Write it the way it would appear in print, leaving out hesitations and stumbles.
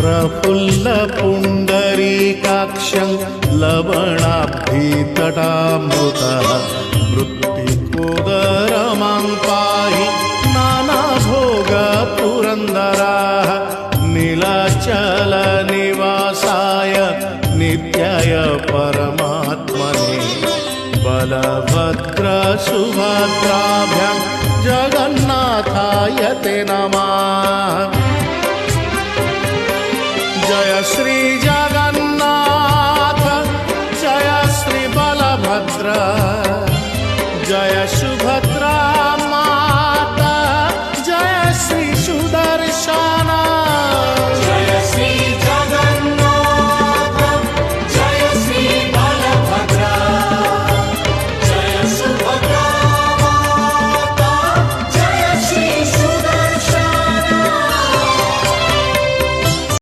प्रफुल्लपुण्डरीकाक्षं लवणाब्धितटामृतः मृत्तिकोदरमां पाहि नानाभोगपुरन्दराः नीलाचलनिवासाय नित्याय परमात्मने बलभद्रसुभद्राभ्यां जगन्नाथाय ते नमः। जय श्री